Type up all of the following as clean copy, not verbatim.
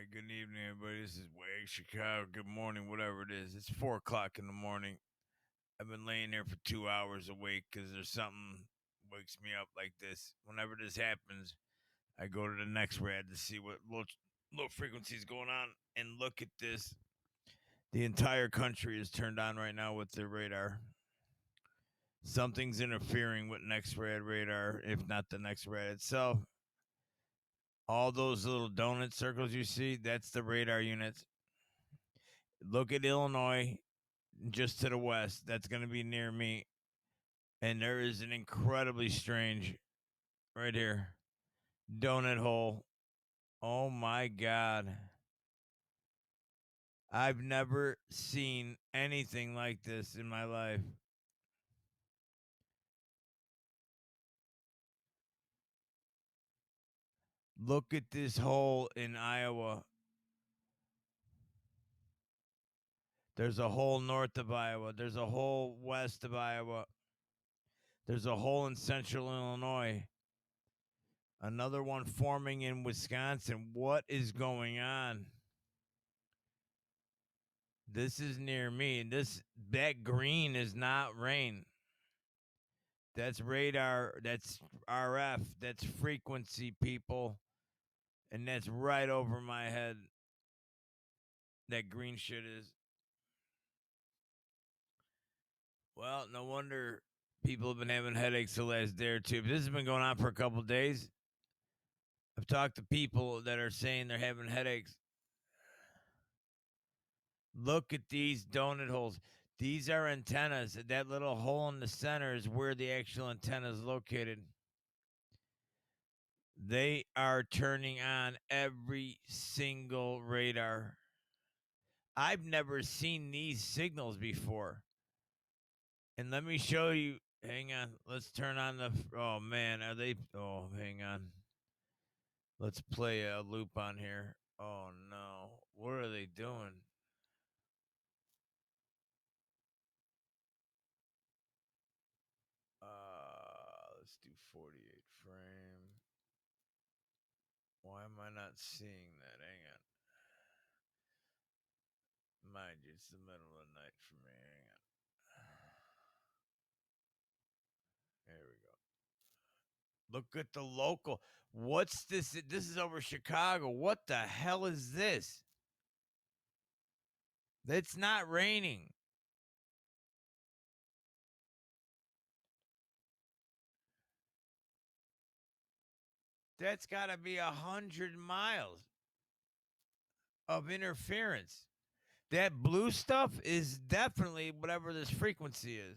right, good evening, everybody. This is Wag Chicago. Good morning, whatever it is. It's 4 o'clock in the morning. I've been laying there for 2 hours awake because there's something wakes me up like this. Whenever this happens, I go to the NEXRAD to see what low frequency is going on and look at this. The entire country is turned on right now with their radar. Something's interfering with NEXRAD radar, if not the NEXRAD itself. All those little donut circles you see, that's the radar units. Look at Illinois, just to the west. That's going to be near me. And there is an incredibly strange, right here, donut hole. Oh my God. I've never seen anything like this in my life. Look at this hole in Iowa. There's a hole north of Iowa. There's a hole west of Iowa. There's a hole in central Illinois. Another one forming in Wisconsin. What is going on? This is near me. That green is not rain. That's radar. That's RF. That's frequency, people. And that's right over my head. That green shit is. Well, no wonder people have been having headaches the last day or two. But this has been going on for a couple of days. I've talked to people that are saying they're having headaches. Look at these donut holes. These are antennas. That little hole in the center is where the actual antenna is located. They are turning on every single radar. I've never seen these signals before. And let me show you. Hang on. Let's turn on the. Oh, man. Are they. Oh, hang on. Let's play a loop on here. Oh, no. What are they doing? Let's do 48 frame. Why am I not seeing that? Hang on. Mind you, it's the middle of the night for me. Hang on. There we go. Look at the local. What's this? This is over Chicago. What the hell is this? It's not raining. That's got to be 100 miles of interference. That blue stuff is definitely whatever this frequency is.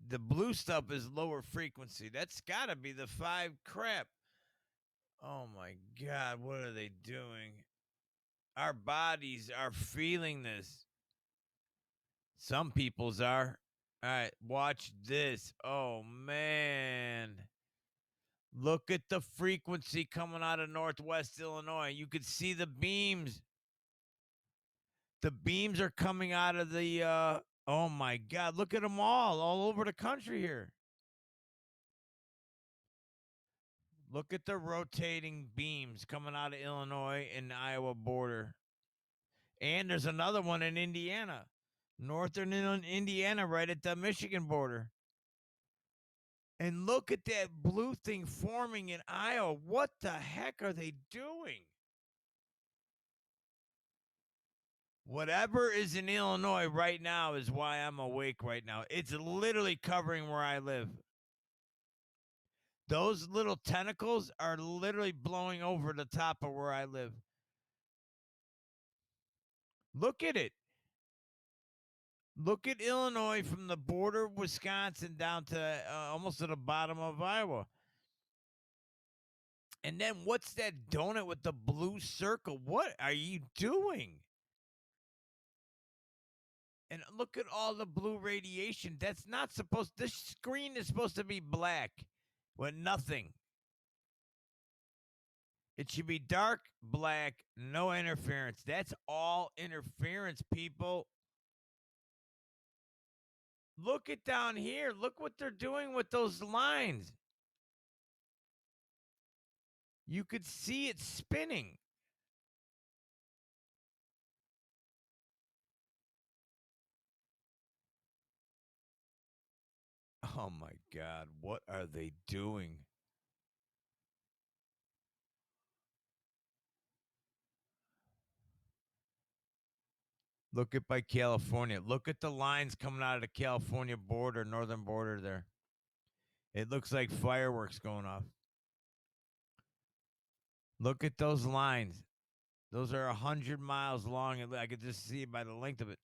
The blue stuff is lower frequency. That's got to be the 5 crap. Oh my God, what are they doing? Our bodies are feeling this. Some people's are. All right, watch this. Oh, man. Look at the frequency coming out of Northwest Illinois. You could see the beams. The beams are coming out of the, oh, my God. Look at them all over the country here. Look at the rotating beams coming out of Illinois and the Iowa border. And there's another one in Indiana. Northern Indiana, right at the Michigan border. And look at that blue thing forming in Iowa. What the heck are they doing? Whatever is in Illinois right now is why I'm awake right now. It's literally covering where I live. Those little tentacles are literally blowing over the top of where I live. Look at it. Look at Illinois from the border of Wisconsin down to almost to the bottom of Iowa. And then what's that donut with the blue circle? What are you doing? And look at all the blue radiation. That's not supposed. This screen is supposed to be black with nothing. It should be dark, black, no interference. That's all interference, people. Look at down here. Look what they're doing with those lines. You could see it spinning. Oh my God, what are they doing? Look at by California. Look at the lines coming out of the California border, northern border there. It looks like fireworks going off. Look at those lines. Those are 100 miles long. I could just see it by the length of it.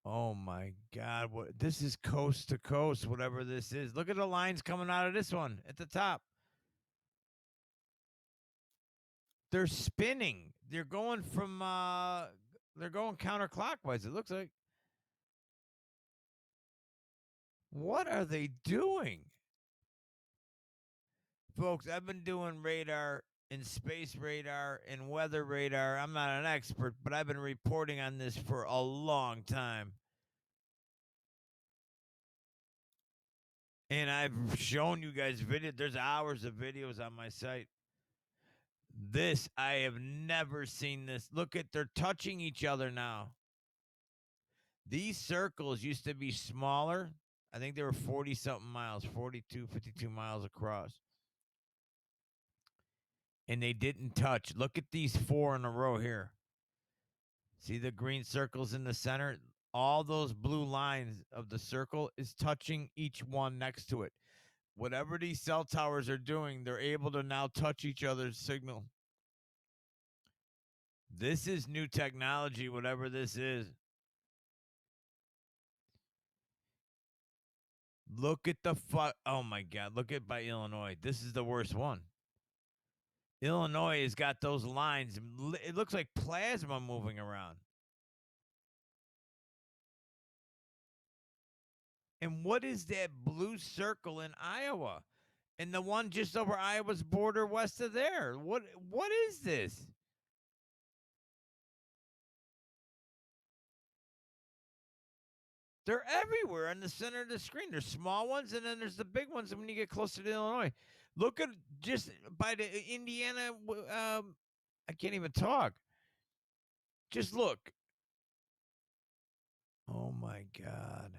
Oh my God. What this is coast to coast, whatever this is. Look at the lines coming out of this one at the top. They're spinning. They're going from they're going counterclockwise, it looks like. What are they doing? Folks, I've been doing radar and space radar and weather radar. I'm not an expert, but I've been reporting on this for a long time. And I've shown you guys video. There's hours of videos on my site. This, I have never seen this. Look at, they're touching each other now. These circles used to be smaller. I think they were 40 something miles, 42, 52 miles across. And they didn't touch. Look at these 4 in a row here. See the green circles in the center? All those blue lines of the circle is touching each one next to it. Whatever these cell towers are doing, they're able to now touch each other's signal. This is new technology, whatever this is. Look at the oh my God, look at by Illinois. This is the worst one. Illinois has got those lines. It looks like plasma moving around. And what is that blue circle in Iowa? And the one just over Iowa's border west of there. What is this? They're everywhere in the center of the screen. There's small ones, and then there's the big ones when you get closer to Illinois. Look at just by the Indiana. I can't even talk. Just look. Oh my God.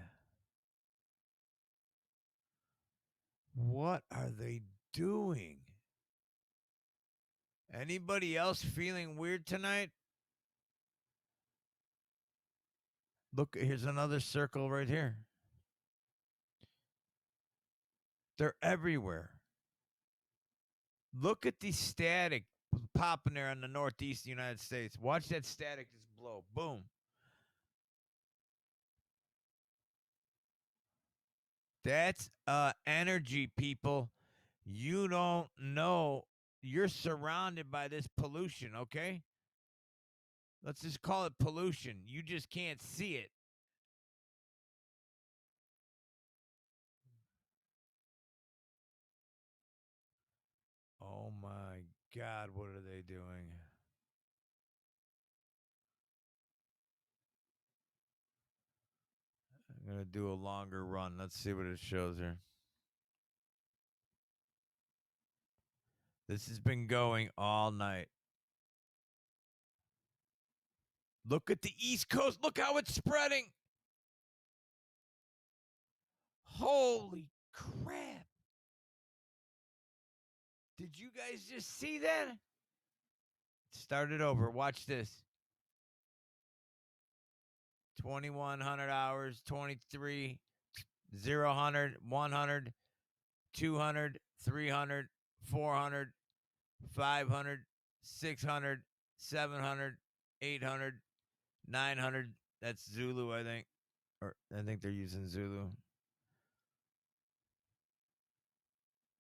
What are they doing? Anybody else feeling weird tonight? Look, here's another circle right here. They're everywhere. Look at the static popping there in the northeast United States. Watch that static just blow. Boom. That's energy, people. You don't know. You're surrounded by this pollution, okay? Let's just call it pollution. You just can't see it. Oh my God, what are they doing? I'm going to do a longer run. Let's see what it shows here. This has been going all night. Look at the East Coast. Look how it's spreading. Holy crap. Did you guys just see that? Start it over. Watch this. 2100 hours, 23, 0, 100, 100, 200, 300, 400, 500, 600, 700, 800, 900. That's Zulu, I think. Or I think they're using Zulu.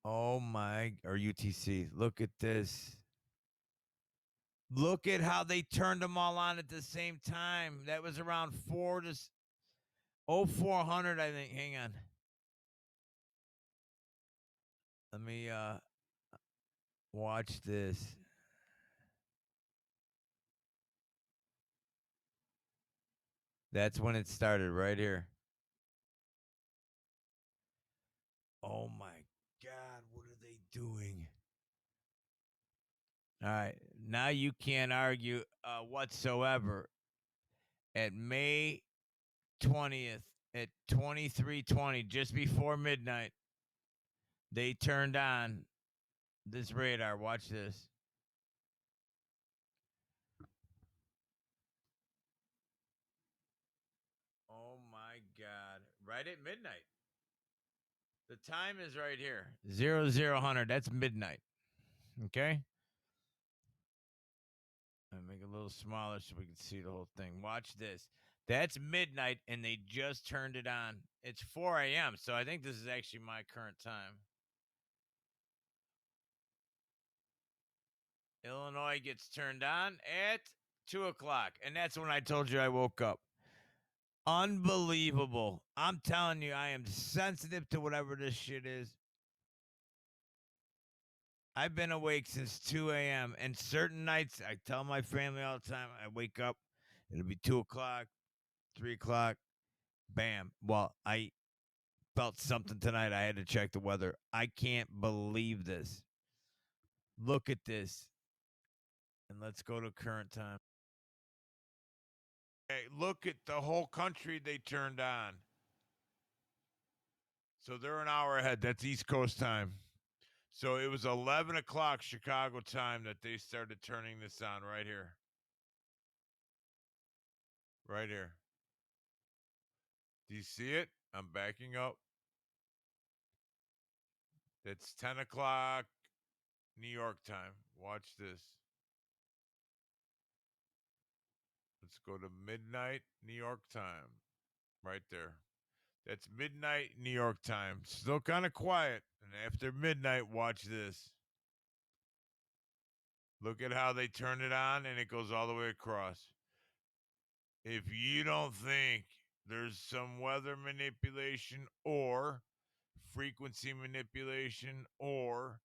Oh my, or UTC. Look at this. Look at how they turned them all on at the same time. That was around 4 to 0400, I think. Hang on. Let me watch this. That's when it started right here. Oh my God, what are doing? All right. Now you can't argue whatsoever. At May 20th at 23:20, just before midnight, they turned on this radar. Watch this. Oh my God. Right at midnight. The time is right here. 0000. That's midnight. Okay? I make it a little smaller so we can see the whole thing. Watch this. That's midnight and they just turned it on. It's 4 a.m. So I think this is actually my current time. Illinois gets turned on at 2 o'clock. And that's when I told you I woke up. Unbelievable. I'm telling you, I am sensitive to whatever this shit is. I've been awake since 2 a.m. And certain nights, I tell my family all the time, I wake up, it'll be 2 o'clock, 3 o'clock, bam. Well, I felt something tonight. I had to check the weather. I can't believe this. Look at this. And let's go to current time. Hey, look at the whole country they turned on. So they're an hour ahead. That's East Coast time. So it was 11 o'clock Chicago time that they started turning this on right here. Right here. Do you see it? I'm backing up. That's 10 o'clock New York time. Watch this. Let's go to midnight New York time. Right there. That's midnight New York time. Still kind of quiet. And after midnight, watch this. Look at how they turn it on and it goes all the way across. If you don't think there's some weather manipulation or frequency manipulation or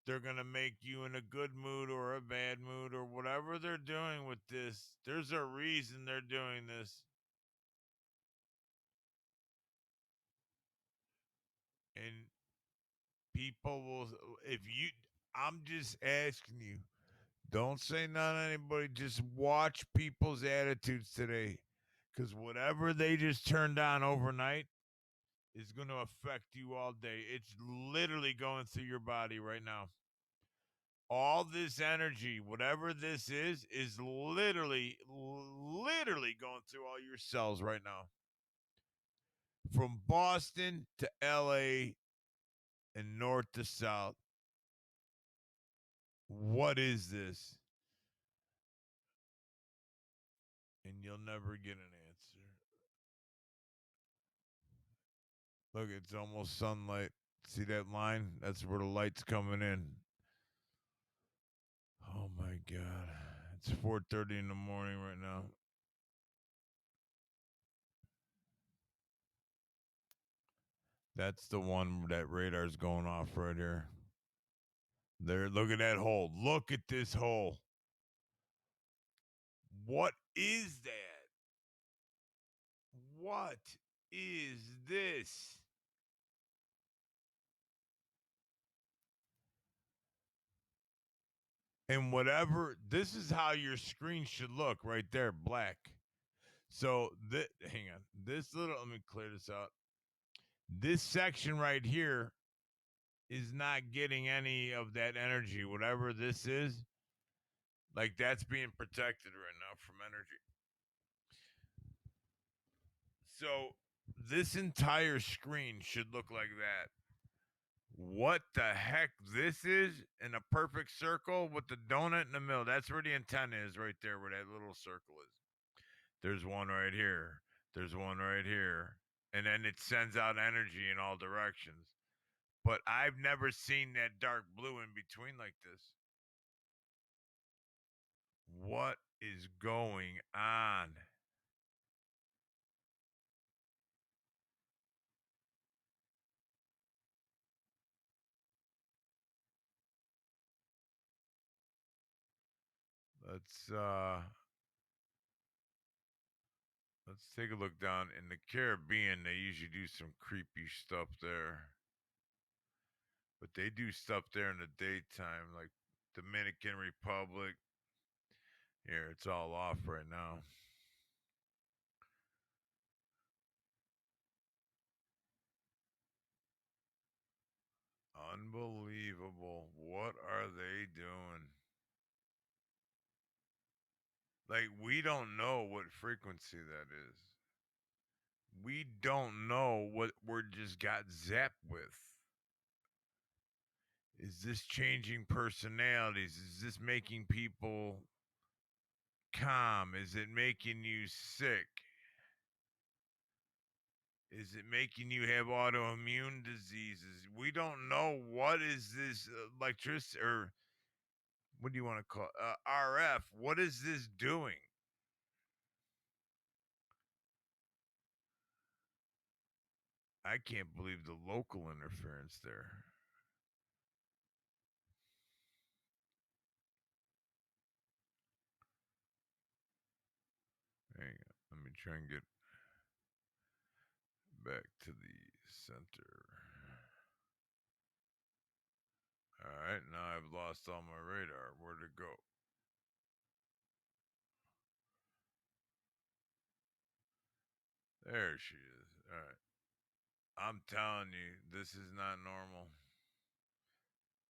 they're going to make you in a good mood or a bad mood or whatever they're doing with this, there's a reason they're doing this. And people will, if you, I'm just asking you, don't say none to anybody. Just watch people's attitudes today. Because whatever they just turned on overnight is going to affect you all day. It's literally going through your body right now. All this energy, whatever this is literally going through all your cells right now. From Boston to LA and north to south. What is this? And you'll never get an answer. Look, it's almost sunlight. See that line? That's where the light's coming in. Oh my God. It's 4:30 in the morning right now. That's the one that radar's going off right here. There, look at that hole. Look at this hole. What is that? What is this? And whatever, this is how your screen should look right there, black. So, hang on. This little, let me clear this out. This section right here is not getting any of that energy. Whatever this is, like that's being protected right now from energy. So this entire screen should look like that. What the heck this is in a perfect circle with the donut in the middle. That's where the antenna is right there where that little circle is. There's one right here. There's one right here. And then it sends out energy in all directions. But I've never seen that dark blue in between like this. What is going on? Let's let's take a look down in the Caribbean. They usually do some creepy stuff there. But they do stuff there in the daytime, like Dominican Republic. Here, it's all off right now. Unbelievable. What are they doing? Like, we don't know what frequency that is. We don't know what we're just got zapped with. Is this changing personalities? Is this making people calm? Is it making you sick? Is it making you have autoimmune diseases? We don't know what is this electricity or what do you want to call it? RF? What is this doing? I can't believe the local interference there. Hang on. Let me try and get back to the center. All right, now I've lost all my radar. Where'd it go? There she is. All right. I'm telling you, this is not normal.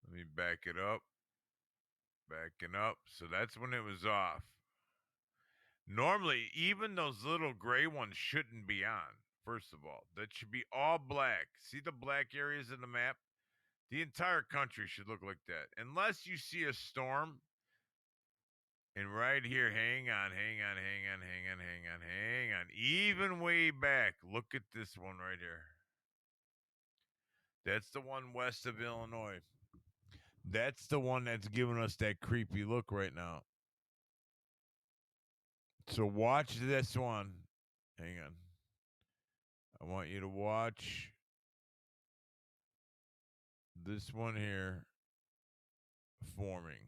Let me back it up. Backing up. So that's when it was off. Normally, even those little gray ones shouldn't be on. First of all, that should be all black. See the black areas in the map? The entire country should look like that. Unless you see a storm. And right here, hang on. Even way back, look at this one right here. That's the one west of Illinois. That's the one that's giving us that creepy look right now. So watch this one. Hang on. I want you to watch this one here forming.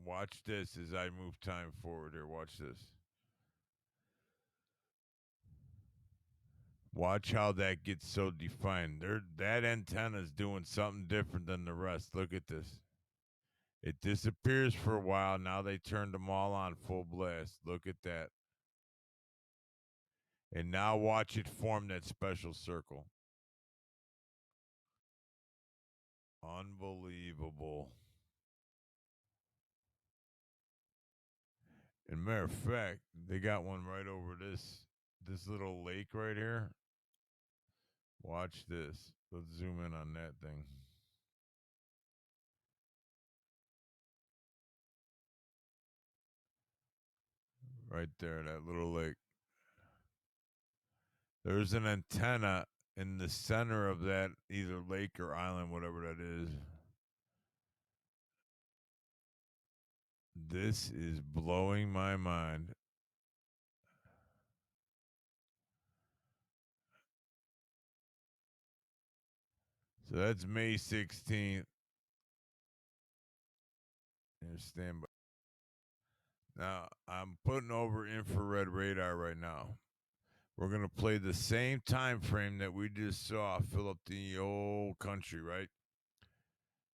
Watch this as I move time forward here. Watch this. Watch how that gets so defined. That antenna is doing something different than the rest. Look at this. It disappears for a while. Now they turned them all on full blast. Look at that. And now watch it form that special circle. Unbelievable. And matter of fact, they got one right over this little lake right here. Watch this. Let's zoom in on that thing. Right there, that little lake. There's an antenna in the center of that either lake or island, whatever that is. This is blowing my mind. So that's May 16th. And stand by. Now, I'm putting over infrared radar right now. We're going to play the same time frame that we just saw fill up the whole country, right?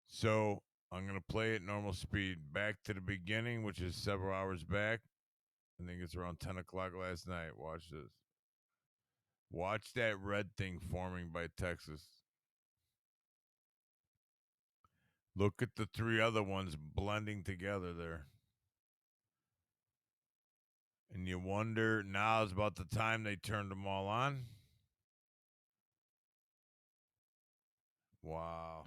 So I'm going to play at normal speed back to the beginning, which is several hours back. I think it's around 10 o'clock last night. Watch this. Watch that red thing forming by Texas. Look at the three other ones blending together there. And you wonder, now is about the time they turned them all on. Wow.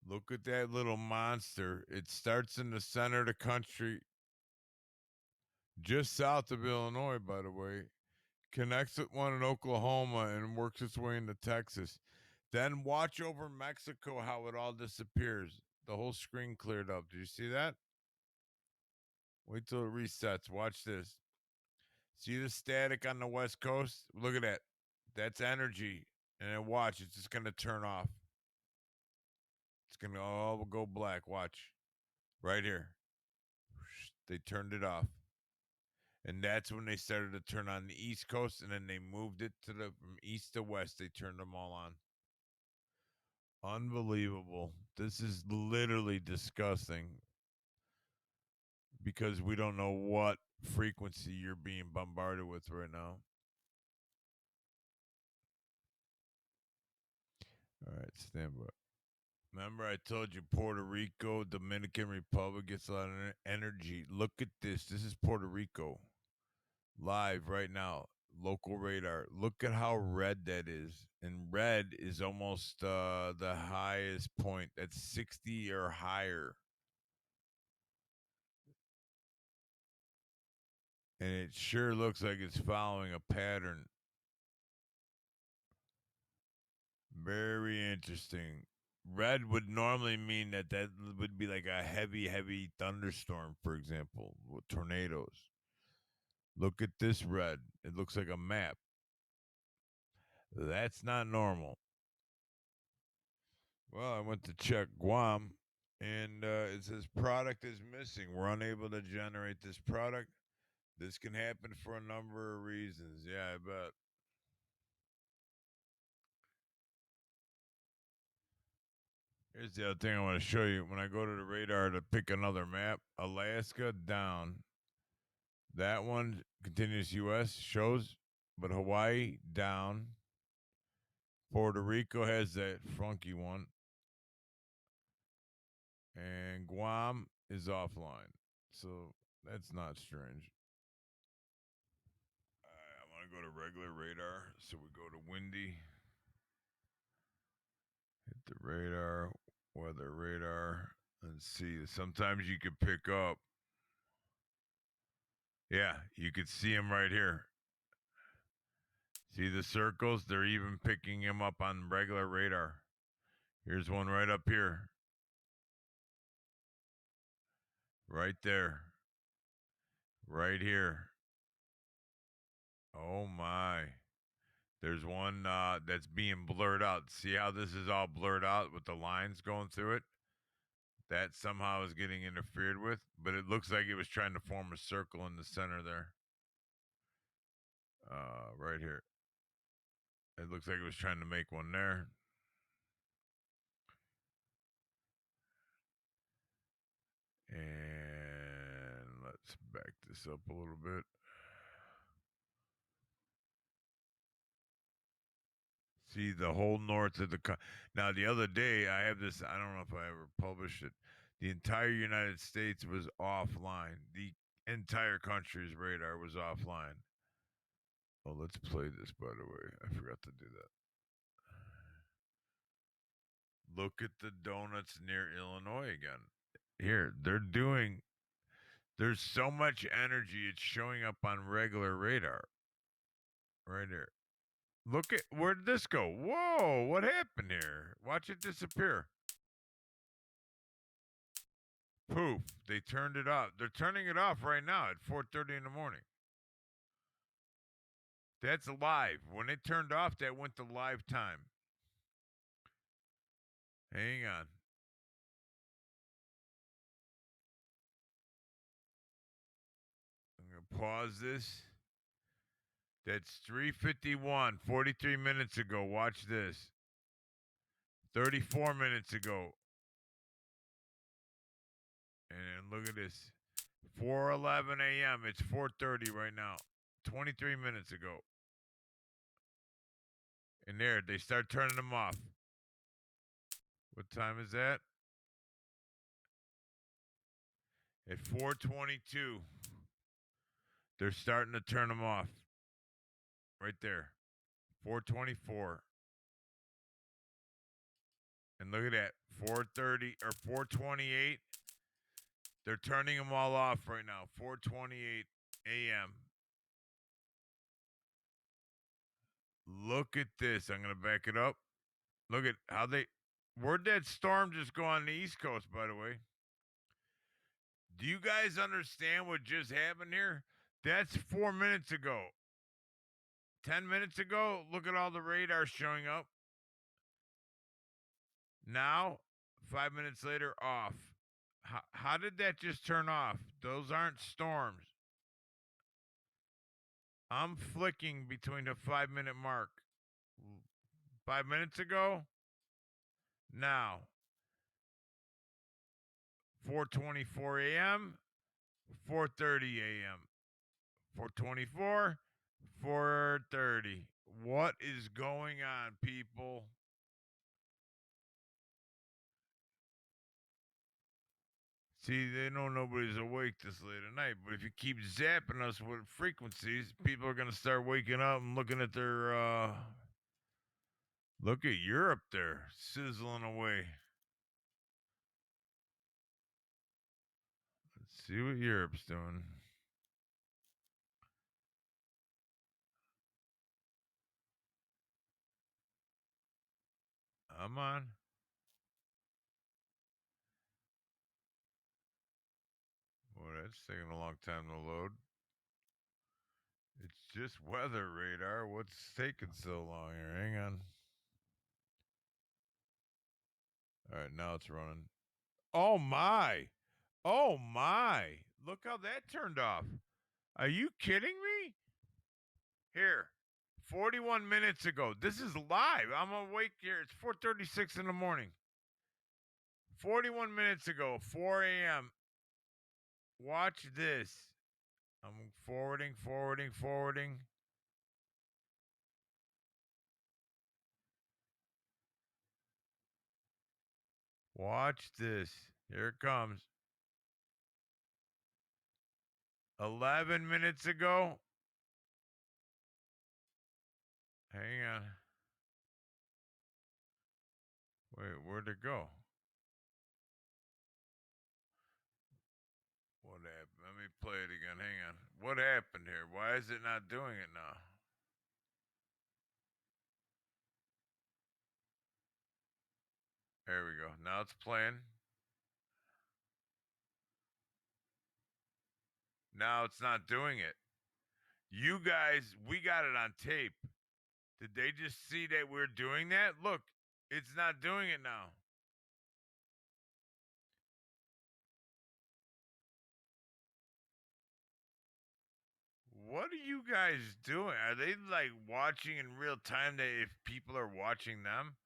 Look at that little monster. It starts in the center of the country, just south of Illinois, by the way. Connects with one in Oklahoma and works its way into Texas. Then watch over Mexico how it all disappears. The whole screen cleared up. Did you see that? Wait till it resets. Watch this. See the static on the West Coast? Look at that. That's energy. And then watch. It's just going to turn off. It's going to all go black. Watch. Right here. They turned it off. And that's when they started to turn on the East Coast, and then they moved it to the from east to west. They turned them all on. Unbelievable. This is literally disgusting because we don't know what frequency you're being bombarded with right now. All right, stand by. Remember, I told you Puerto Rico, Dominican Republic gets a lot of energy. Look at this. This is Puerto Rico live right now. Local radar. Look at how red that is. And red is almost the highest point. That's 60 or higher. And it sure looks like it's following a pattern. Very interesting. Red would normally mean that would be like a heavy thunderstorm, for example, with tornadoes. Look at this red. It looks like a map. That's not normal. Well, I went to check Guam, and it says product is missing. We're unable to generate this product. This can happen for a number of reasons. Yeah, I bet. Here's the other thing I want to show you. When I go to the radar to pick another map, Alaska down. That one, continuous US, shows, but Hawaii down. Puerto Rico has that funky one. And Guam is offline. So that's not strange. I want to go to regular radar. So we go to windy. Hit the radar, weather radar, and see. Sometimes you could pick up. Yeah, you could see them right here. See the circles? They're even picking him up on regular radar. Here's one right up here. Right there. Right here. Oh my. There's one that's being blurred out. See how this is all blurred out with the lines going through it? That somehow is getting interfered with, but it looks like it was trying to form a circle in the center there. Right here. It looks like it was trying to make one there. And let's back this up a little bit. See the whole north of the now the other day I have this, I don't know if I ever published it. The entire United States was offline. The entire country's radar was offline. Oh, let's play this, by the way. I forgot to do that. Look at the donuts near Illinois again. Here, there's so much energy, it's showing up on regular radar. Right here. Look at, where did this go? Whoa, what happened here? Watch it disappear. Poof, they turned it off. They're turning it off right now at 4:30 in the morning. That's live. When it turned off, that went to live time. Hang on. I'm going to pause this. That's 3:51, 43 minutes ago. Watch this. 34 minutes ago. And look at this. 4:11 a.m. It's 4:30 right now. 23 minutes ago. And there, they start turning them off. What time is that? At 4:22. They're starting to turn them off. Right there. 4:24. And look at that. 4:30 or 4:28. They're turning them all off right now. 4:28 a.m. Look at this. I'm going to back it up. Look at how where'd that storm just go on the East Coast, by the way? Do you guys understand what just happened here? That's 4 minutes ago. 10 minutes ago, look at all the radar showing up. Now, 5 minutes later, off. How did that just turn off? Those aren't storms. I'm flicking between the 5 minute mark. 5 minutes ago, now 4:24 a.m., 4:30 a.m., 4:24, 4:30. What is going on, people? See, they know nobody's awake this late at night, but if you keep zapping us with frequencies, people are going to start waking up and looking at their, look at Europe there, sizzling away. Let's see what Europe's doing. I'm on. Boy, that's taking a long time to load. It's just weather radar. What's taking so long here? Hang on. All right, now it's running. Oh my. Oh my. Look how that turned off. Are you kidding me? Here. 41 minutes ago. This is live. I'm awake here. It's 4:36 in the morning. 41 minutes ago, 4 a.m. Watch this. I'm forwarding. Watch this. Here it comes. 11 minutes ago. Hang on. Wait, where'd it go? What happened? Let me play it again. Hang on. What happened here? Why is it not doing it now? There we go. Now it's playing. Now it's not doing it. You guys, we got it on tape. Did they just see that we're doing that? Look, it's not doing it now. What are you guys doing? Are they like watching in real time that if people are watching them?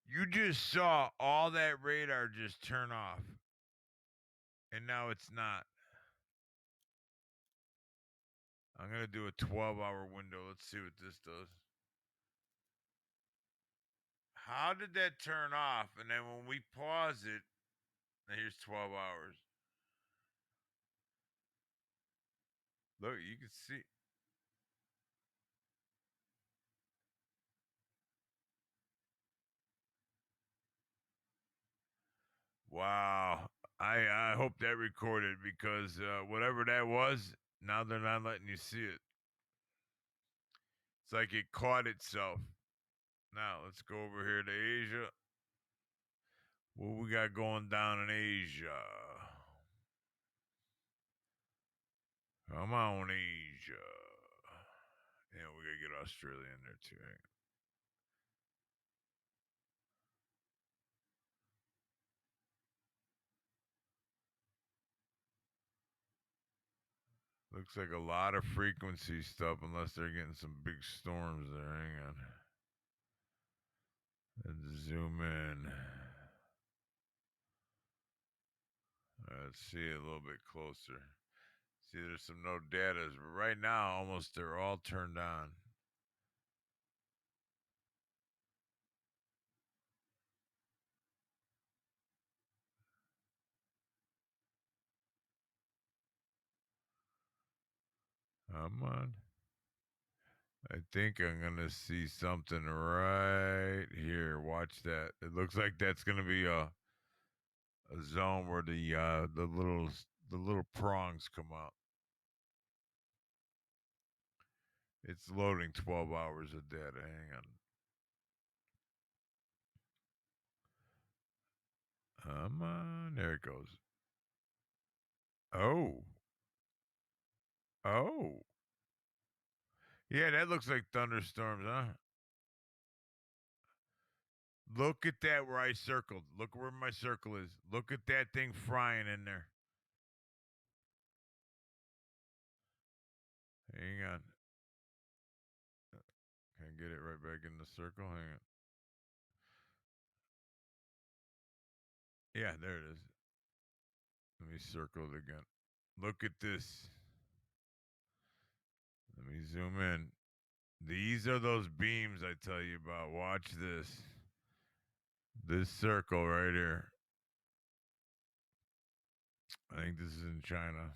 You just saw all that radar just turn off. And now it's not. I'm going to do a 12-hour window. Let's see what this does. How did that turn off? And then when we pause it, here's 12 hours. Look, you can see. Wow. I hope that recorded because whatever that was, now they're not letting you see it. It's like it caught itself. Now let's go over here to Asia. What we got going down in Asia? Come on, Asia. Yeah, we gotta get Australia in there too. Looks like a lot of frequency stuff, unless they're getting some big storms there. Hang on. Let's zoom in. Let's see it a little bit closer. See, there's some no data. But right now, almost they're all turned on. Come on. I think I'm gonna see something right here. Watch that. It looks like that's gonna be a zone where the little prongs come out. It's loading 12 hours of data. Hang on. Come on. There it goes. Oh. Oh. Yeah, that looks like thunderstorms, huh? Look at that where I circled. Look where my circle is. Look at that thing frying in there. Hang on. Can I get it right back in the circle? Hang on. Yeah, there it is. Let me circle it again. Look at this. Let me zoom in. These are those beams I tell you about. Watch this. This circle right here. I think this is in China.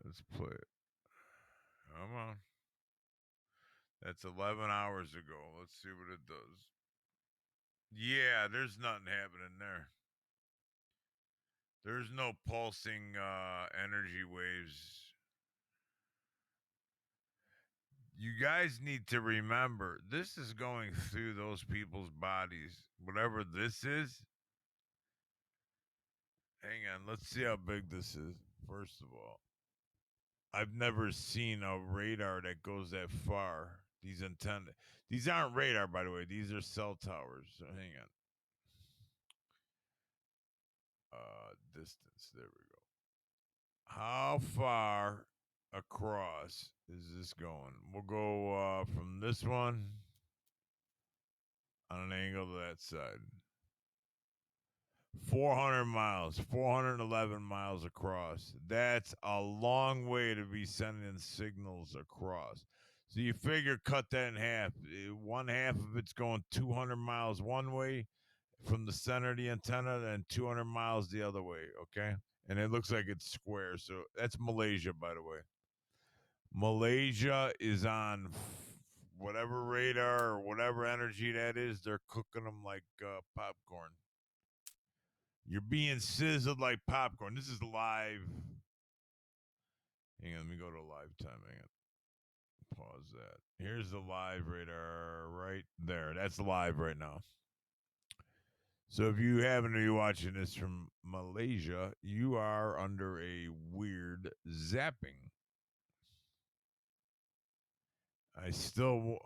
Let's play it. Come on. That's 11 hours ago. Let's see what it does. Yeah, there's nothing happening there. There's no pulsing energy waves. You guys need to remember this is going through those people's bodies. Whatever this is, hang on, let's see how big this is. First of all, I've never seen a radar that goes that far. These antennas. These aren't radar, by the way. These are cell towers. So hang on. Distance. There we go. How far across is this going? We'll go from this one on an angle to that side. 400 miles, 411 miles across. That's a long way to be sending signals across. So you figure cut that in half. One half of it's going 200 miles one way from the center of the antenna, and 200 miles the other way. Okay. And it looks like it's square. So that's Malaysia, by the way. Malaysia is on whatever radar or whatever energy that is. They're cooking them like popcorn. You're being sizzled like popcorn. This is live. Hang on, let me go to live time. Hang on. Pause that. Here's the live radar right there. That's live right now. So if you happen to be watching this from Malaysia, you are under a weird zapping. I still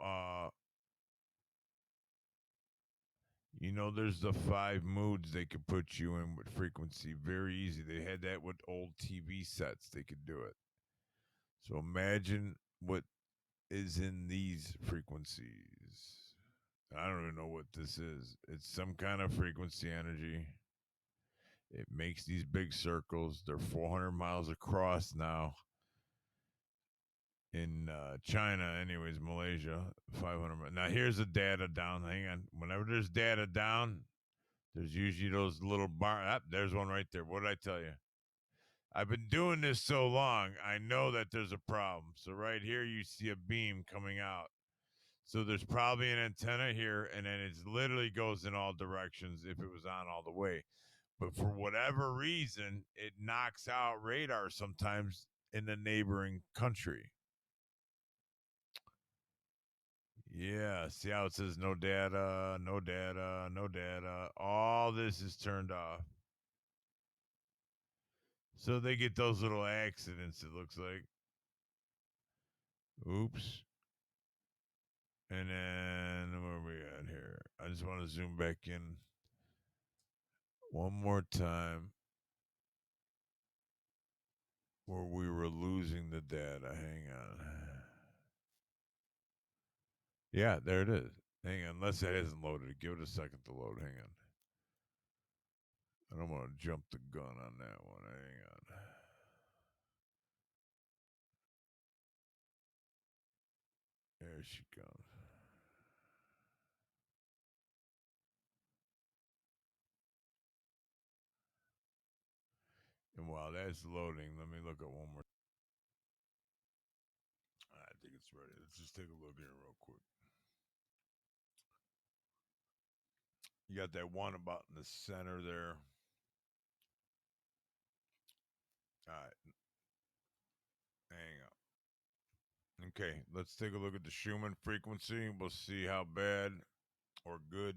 there's the 5 moods they could put you in with frequency. Very easy. They had that with old TV sets. They could do it. So imagine what is in these frequencies. I don't even know what this is. It's some kind of frequency energy. It makes these big circles. They're 400 miles across now. In China, anyways, Malaysia, 500. Now, here's the data down. Hang on. Whenever there's data down, there's usually those little bar. There's one right there. What did I tell you? I've been doing this so long, I know that there's a problem. So, right here, you see a beam coming out. So there's probably an antenna here, and then it literally goes in all directions if it was on all the way. But for whatever reason, it knocks out radar sometimes in the neighboring country. Yeah, see how it says no data, no data, no data. All this is turned off. So they get those little accidents, it looks like. Oops. And then where are we at here? I just want to zoom back in one more time where we were losing the data. Hang on. Yeah, there it is. Hang on. Unless that isn't loaded. Give it a second to load. Hang on. I don't want to jump the gun on that one. Hang on. There she comes. And while that's loading, let me look at one more. I think it's ready. Let's just take a look here real quick. You got that one about in the center there. All right. Hang on. Okay, let's take a look at the Schumann frequency. We'll see how bad or good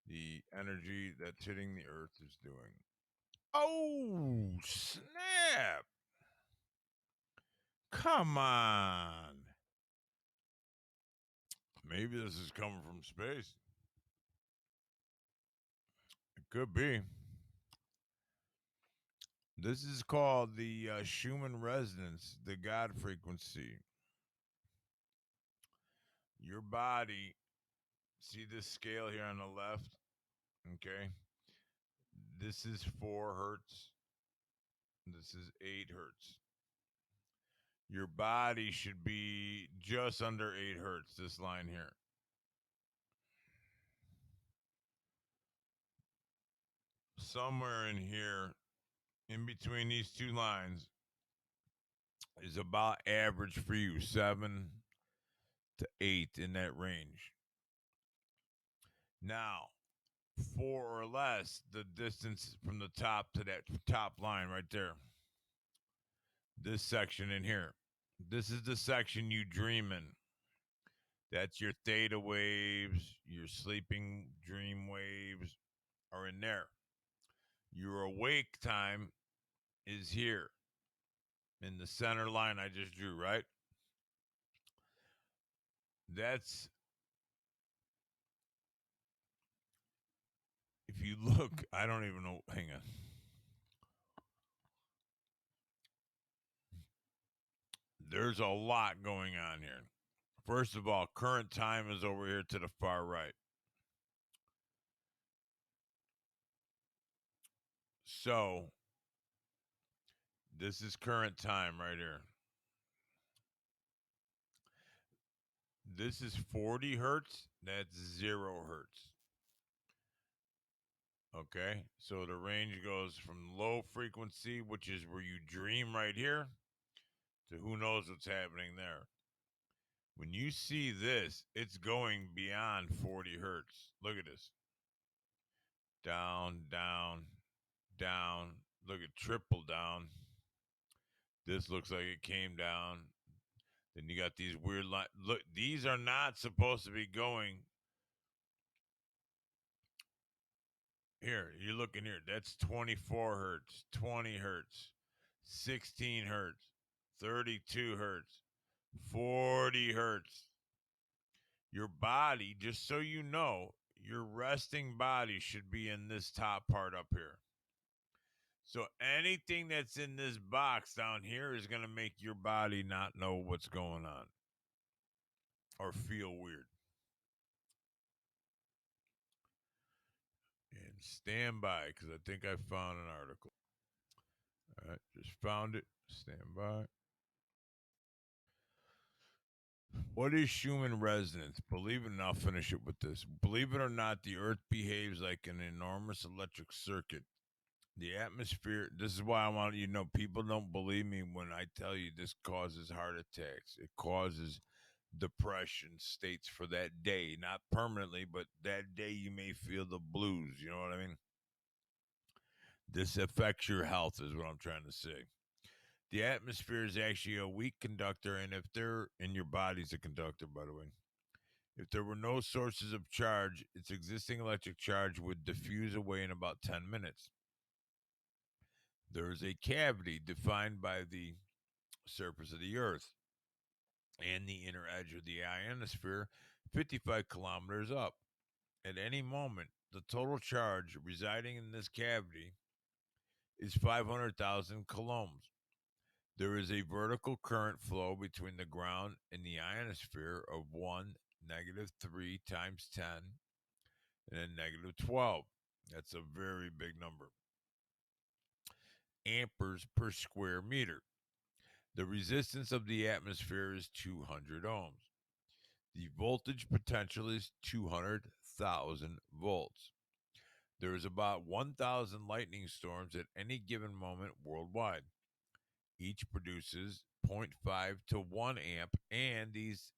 the energy that's hitting the Earth is doing. Oh, snap. Come on. Maybe this is coming from space. Could be. This is called the Schumann resonance, the God frequency. Your body, see this scale here on the left? Okay. This is 4 hertz. This is 8 hertz. Your body should be just under 8 hertz, this line here. Somewhere in here, in between these two lines, is about average for you, 7 to 8 in that range. Now, 4 or less, the distance from the top to that top line right there. This section in here. This is the section you dream in. That's your theta waves, your sleeping dream waves are in there. Your awake time is here in the center line I just drew, right? That's, if you look, I don't even know. Hang on. There's a lot going on here. First of all, current time is over here to the far right. So, this is current time right here. This is 40 hertz. That's 0 hertz. Okay. So the range goes from low frequency, which is where you dream right here, to who knows what's happening there. When you see this, it's going beyond 40 hertz. Look at this. Down, down, down. Look at triple down. This looks like it came down. Then you got these weird lines. Look, these are not supposed to be going. Here, you're looking here. That's 24 hertz, 20 hertz, 16 hertz, 32 hertz, 40 hertz. Your body, just so you know, your resting body should be in this top part up here. So anything that's in this box down here is going to make your body not know what's going on or feel weird. And stand by, because I think I found an article. All right, just found it. Stand by. What is Schumann resonance? Believe it, and I'll finish it with this. Believe it or not, the Earth behaves like an enormous electric circuit. The atmosphere, this is why I want you to know, people don't believe me when I tell you this causes heart attacks. It causes depression states for that day, not permanently, but that day you may feel the blues. You know what I mean? This affects your health, is what I'm trying to say. The atmosphere is actually a weak conductor, and if they're in your body's a conductor, by the way. If there were no sources of charge, its existing electric charge would diffuse away in about 10 minutes. There is a cavity defined by the surface of the Earth and the inner edge of the ionosphere 55 kilometers up. At any moment, the total charge residing in this cavity is 500,000 coulombs. There is a vertical current flow between the ground and the ionosphere of 1 -3 times 10 and then -12. That's a very big number. Amperes per square meter. The resistance of the atmosphere is 200 ohms. The voltage potential is 200,000 volts. There is about 1,000 lightning storms at any given moment worldwide. Each produces 0.5 to 1 amp, and these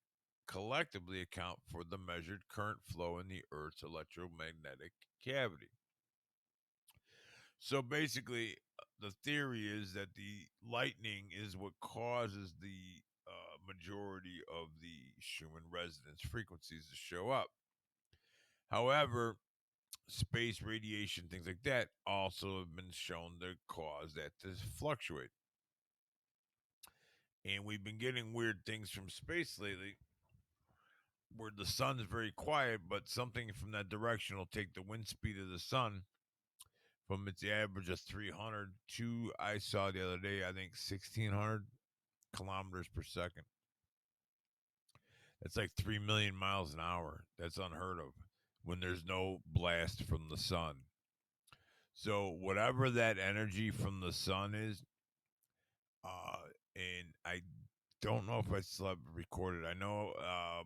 collectively account for the measured current flow in the Earth's electromagnetic cavity. So basically, the theory is that the lightning is what causes the majority of the Schumann resonance frequencies to show up. However, space radiation, things like that, also have been shown to cause that to fluctuate. And we've been getting weird things from space lately where the sun's very quiet, but something from that direction will take the wind speed of the sun from its average of 300 to, I saw the other day, I think 1600 kilometers per second. That's like 3 million miles an hour. That's unheard of when there's no blast from the sun. So, whatever that energy from the sun is, and I don't know if I still have it recorded. I know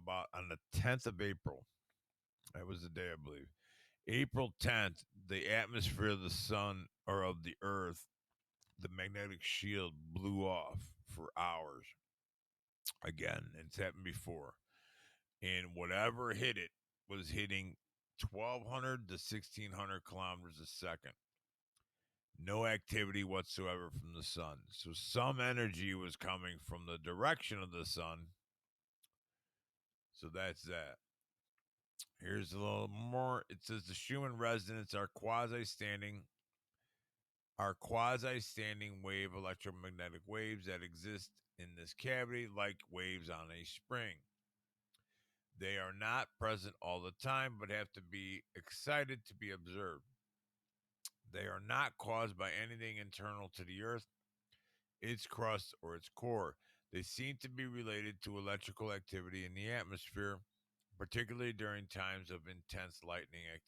about on the 10th of April, that was the day I believe. April 10th, the atmosphere of the sun or of the earth, the magnetic shield blew off for hours. Again, it's happened before. And whatever hit it was hitting 1200 to 1600 kilometers a second. No activity whatsoever from the sun. So some energy was coming from the direction of the sun. So that's that. Here's a little more. It says the Schumann resonance are quasi standing wave electromagnetic waves that exist in this cavity like waves on a spring. They are not present all the time, but have to be excited to be observed. They are not caused by anything internal to the Earth, its crust, or its core. They seem to be related to electrical activity in the atmosphere, particularly during times of intense lightning activity.